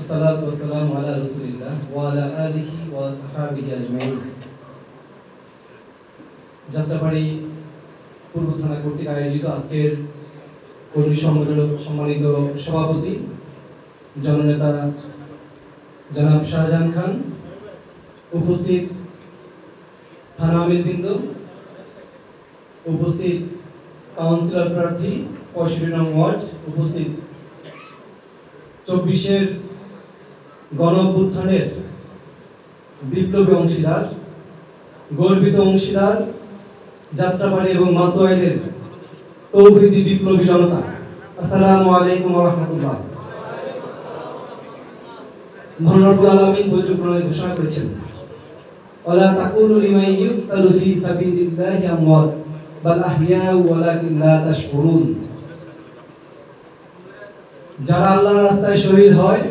আসসালাতু ওয়াসসালামু আলা রাসূলিল্লাহ ওয়া আলা আলিহি ওয়া সাহবিহি আজমাইন। যাত্রাবাড়ি পূর্ব থানা কর্তৃক আয়োজিত আজকের কর্মী সম্মেলনের সম্মানিত সভাপতি জননেতা জনাব শাহজাহান খান, উপস্থিত থানা আমিরবৃন্দ, উপস্থিত কাউন্সিলর প্রার্থী 65 নং ওয়ার্ড, উপস্থিত 24-এর গণ অভ্যুত্থানের বিপ্লবী অংশীদার, গর্বিত অংশীদার, যাত্রাবাড়ি এবং মাতোয়াইলের তৌহিদি বিপ্লবী জনতা, আসসালামু আলাইকুম ওয়া রাহমাতুল্লাহ। মহান রব্বুল আলামিন পবিত্র কোরআনে ঘোষণা করেছেন, ওয়ালা তাকুলু লিমান ইউকতালু ফি সাবিলিল্লাহি আমওয়াত বাল আহইয়াউ ওয়ালাকিন লা তাশকুরুন। যারা আল্লাহর রাস্তায় শহীদ হয়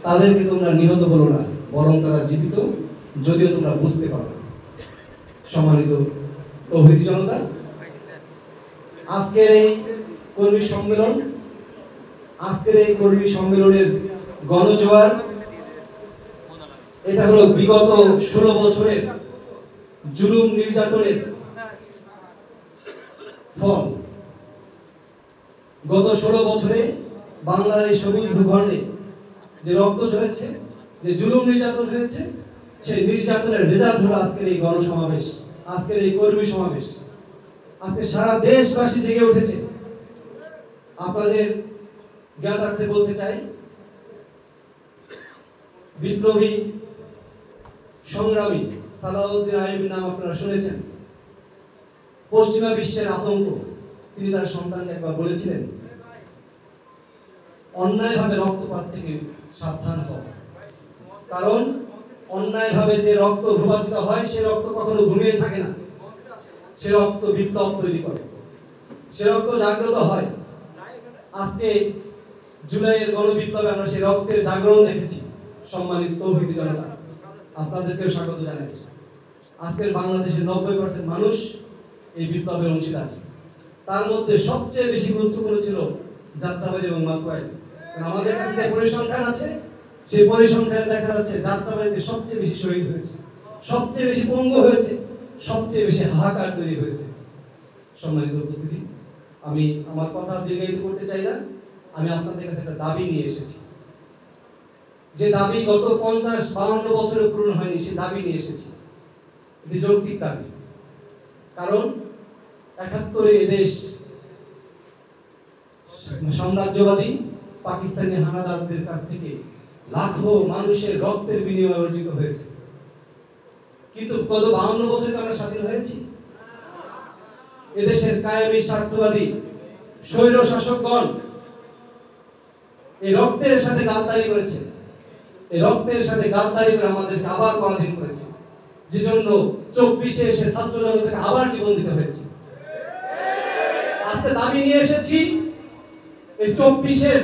তাদেরকে তোমরা নিহত বলো না, বরং তারা জীবিত, যদিও তোমরা বুঝতে পারো না। সম্মানিত তৌহিদি জনতা, আজকের এই কর্মী সম্মেলনের গণজোয়ার, এটা হলো বিগত 16 বছরের জুলুম নির্যাতনের ফল। গত 16 বছরে বাংলার এই সবুজ ভূখণ্ডে যে রক্ত ঝরেছে, যে জুলুম নির্যাতন হয়েছে, সেই নির্যাতনের রেজাল্ট হলো আজকের এই গণসমাবেশ, আজকের এই কর্মী সমাবেশ। আজকে সারা দেশবাসী জেগে উঠেছে। আপনাদের জ্ঞাতার্থে বলতে চাই, বিপ্লবী সংগ্রামী সালাউদ্দিন আইয়ুবীর নাম আপনারা শুনেছেন। পশ্চিমা বিশ্বের আতঙ্ক, তিনি তার সন্তানকে একবার বলেছিলেন, অন্যায়ভাবে রক্তপাত থেকে সাবধান হও, কারণ অন্যায়ভাবে যে রক্ত প্রবাহিত হয় সে রক্ত কখনো ঘুমিয়ে থাকে না, সে রক্ত বিপ্লব তৈরি করে, সে রক্ত জাগ্রত হয়। আজকে জুলাইয়ের গণবিপ্লবে আমরা সেই রক্তের জাগরণ দেখেছি। সম্মানিত তৌহিদি জনতা, আপনাদেরকেও স্বাগত জানাই। আজকের বাংলাদেশের 90% মানুষ এই বিপ্লবের অংশীদার। তার মধ্যে সবচেয়ে বেশি গুরুত্বপূর্ণ ছিল যাত্রাবাড়ি এবং মাতোয়াইল। আমাদের কাছে যে পরিসংখ্যান আছে, সেই পরিসংখ্যানে দেখা যাচ্ছে যাত্রাবাড়িতে সবচেয়ে বেশি শহীদ হয়েছে, সবচেয়ে বেশি পঙ্গু হয়েছে, সবচেয়ে বেশি হাহাকার তৈরি হয়েছে। সম্মানিত উপস্থিতি, আমি আমার কথা দীর্ঘায়িত করতে চাই না। আমি আপনাদের কাছে একটা দাবি নিয়ে এসেছি, যে দাবি গত 50-52 বছরে পূরণ হয়নি, সে দাবি নিয়ে এসেছি। এটি যৌক্তিক দাবি, কারণ 71-এ এদেশ সাম্রাজ্যবাদী পাকিস্তানি হানাদারদের কাছ থেকে লাখো মানুষের রক্তের বিনিময়ে অর্জিত হয়েছে। কিন্তু গত 52 বছরে আমরা স্বাধীন হয়েছি। এদেশের কায়েমি স্বার্থবাদী স্বৈর শাসকগণ এই রক্তের সাথে গাদ্দারি করেছে, এই রক্তের সাথে গাদ্দারি করে আমাদেরকে আবার পরাধীন করেছে, যে জন্য 24-এ এসে ছাত্র জনতাকে আবার জীবন দিতে হয়েছে। আজকে দাবি নিয়ে এসেছি, এই 24-এর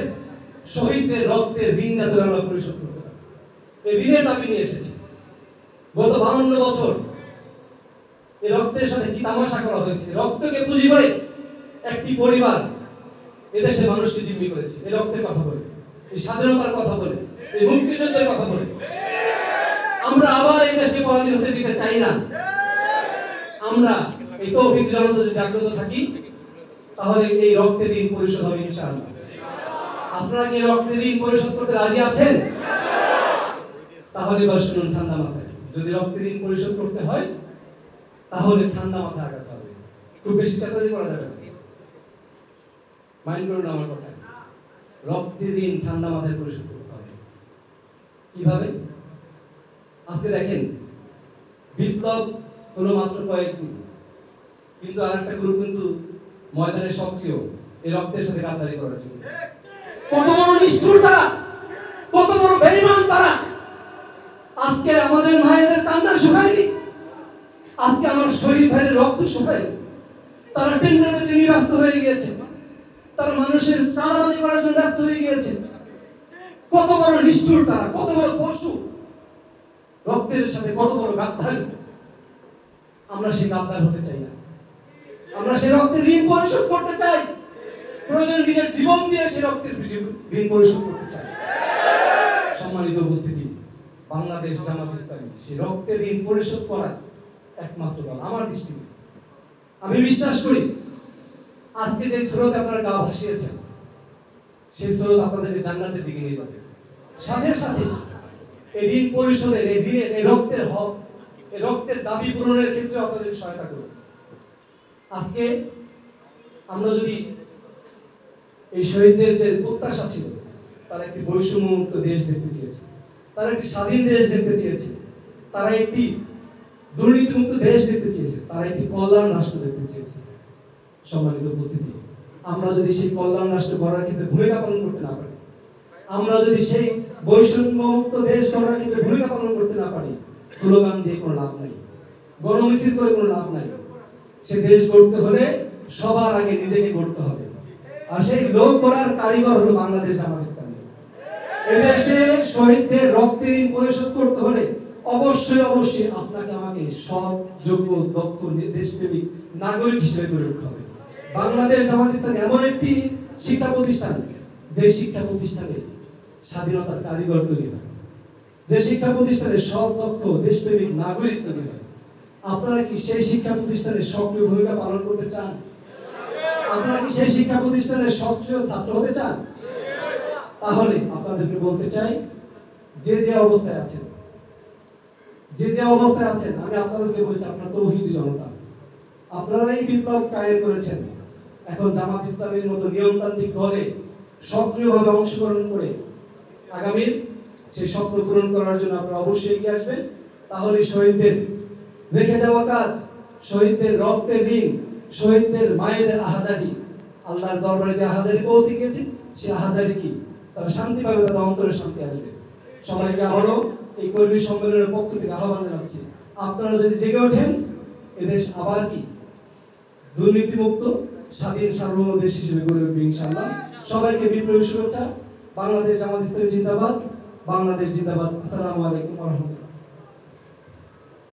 শহীদদের রক্তের ঋণ যাতে আমরা পরিশোধ করতে পারি, এই ঋণের দাবি নিয়ে এসেছি। গত 52 বছর এই রক্তের সাথে কি তামাশা করা হয়েছে। রক্তকে পুঁজি করে একটি পরিবার এদেশের মানুষকে জিম্মি করেছে, এই রক্তের কথা বলে, এই স্বাধীনতার কথা বলে, এই মুক্তিযুদ্ধের কথা বলে। আমরা আবার এই দেশকে পরাধীন হতে দিতে চাই না। আমরা এই তৌহিদি জনতা যদি জাগ্রত থাকি, তাহলে এই রক্তের ঋণ পরিশোধ হবে ইনশাআল্লাহ। আপনারা কি রক্তের ঋণ পরিশোধ করতে রাজি আছেন? তাহলে এবার শুনুন ঠান্ডা মাথায়, যদি রক্তের ঋণ পরিশোধ করতে হয় তাহলে ঠান্ডা মাথায় আগাতে হবে, খুব বেশি চেতাচেতি করা যাবে না। মাইন্ড করুন আমার কথা, রক্তের ঋণ ঠান্ডা মাথায় পরিশোধ করতে হবে। কিভাবে? আজকে দেখেন, বিপ্লব হলো মাত্র কয়েকদিন, কিন্তু আরেকটা গ্রুপ কিন্তু ময়দানে সক্রিয় এই রক্তের সাথে গাদ্দারি করার জন্য। কত বড় নিষ্ঠুর তারা, কত বড় বেঈমান তারা। আজকে আমাদের মায়েদের কান্না শুকায়নি, আজকে আমার শহীদ ভাইয়ের রক্ত শুকায়নি। তারা টেন্ডার বেচে ব্যস্ত হয়ে গিয়েছে, তারা মানুষের চাঁদাবাজি করার জন্য ব্যস্ত হয়ে গিয়েছে। কত বড় নিষ্ঠুর তারা, কত বড় পশু, রক্তের সাথে কত বড় গাদ্দারি। আমরা সেই গাদ্দার হতে চাই না, আমরা সেই রক্তের ঋণ পরিশোধ করতে চাই। প্রয়োজনে নিজের জীবন দিয়ে সেই রক্তের ঋণ পরিশোধ করতে চাই। বাংলাদেশ জামাত ইসলামী সেই রক্তের ঋণ পরিশোধ করার একমাত্র দল আমার দৃষ্টিতে। আমি বিশ্বাস করি আজকে যে স্রোত আপনারা গা ভাসিয়েছেন সেই স্রোত আপনাদেরকে জান্নাতের দিকে নিয়ে যাবে। সাথে সাথে এই ঋণ পরিশোধের, এই ঋণের, এই রক্তের হক, এই রক্তের দাবি পূরণের ক্ষেত্রে আপনাদের সহায়তা করবে। আজকে আমরা যদি এই শহীদদের যে প্রত্যাশা ছিল, তারা একটি বৈষম্যমুক্ত দেশ দেখতে চেয়েছে, তারা একটি স্বাধীন দেশ দেখতে চেয়েছে, তারা একটি দুর্নীতিমুক্ত দেশ দেখতে চেয়েছে, তারা একটি কল্যাণ রাষ্ট্র দেখতে চেয়েছে। সম্মানিত উপস্থিতি, আমরা যদি সেই কল্যাণ রাষ্ট্র গড়ার ক্ষেত্রে ভূমিকা পালন করতে না পারি, আমরা যদি সেই বৈষম্যমুক্ত দেশ গড়ার ক্ষেত্রে ভূমিকা পালন করতে না পারি, স্লোগান দিয়ে কোনো লাভ নাই, গণমিছিল করে কোনো লাভ নাই। সে দেশ গড়তে হলে সবার আগে নিজেকে গড়তে হবে, আর সেই লোক গড়ার কারিগর হলো বাংলাদেশ জামাত ইসলামী। এদেশে শহীদদের রক্তের ঋণ পরিশোধ করতে হলে অবশ্যই অবশ্যই আপনাকে আমাকে সৎ, যোগ্য, দক্ষ, দেশপ্রেমিক নাগরিক হিসেবে গড়ে উঠতে হবে। বাংলাদেশ জামাত ইসলামী এমন একটি শিক্ষা প্রতিষ্ঠান, যে শিক্ষা প্রতিষ্ঠানে স্বাধীনতার কারিগর তৈরি হয়, যে শিক্ষা প্রতিষ্ঠানে সৎ, দক্ষ, দেশপ্রেমিক নাগরিক তৈরি হয়। আপনারা কি সেই শিক্ষা প্রতিষ্ঠানে সক্রিয় ভূমিকা পালন করতে চান? আপনারা কি সেই শিক্ষা প্রতিষ্ঠানের সক্রিয় ছাত্র হতে চান? তাহলে আপনাদেরকে বলতে চাই, যে যে অবস্থায় আছেন, আমি আপনাদেরকে বলেছি, আপনারা তৌহিদি জনতা, আপনারা এই বিপ্লব কায়েম করেছেন। এখন জামাত ইসলামের মতো নিয়মতান্ত্রিক দলে সক্রিয়ভাবে অংশগ্রহণ করে আগামীর সেই স্বপ্ন পূরণ করার জন্য আপনারা অবশ্যই এগিয়ে আসবেন। তাহলে শহীদদের রেখে যাওয়া কাজ, শহীদদের রক্তের ঋণ, শহীদদের মায়েদের আহাজারি, আল্লাহর দরবারে যে আহাজারি পৌঁছে গিয়েছে, সে আহাজারি কি তারা শান্তি পাবে, তাদের অন্তরে শান্তি আসবে। সবাইকে আবারও এই কর্মী সম্মেলনের পক্ষ থেকে আহ্বান জানাচ্ছি, আপনারা যদি জেগে ওঠেন, এদেশ আবার কি দুর্নীতিমুক্ত স্বাধীন সার্বভৌম দেশ হিসেবে গড়ে উঠবে ইনশাআল্লাহ। সবাইকে বিপ্লবী শুভেচ্ছা। বাংলাদেশ জামাত ইসলামী জিন্দাবাদ, বাংলাদেশ জিন্দাবাদ। আসসালামু আলাইকুম ওয়া রাহমাতুল্লাহ।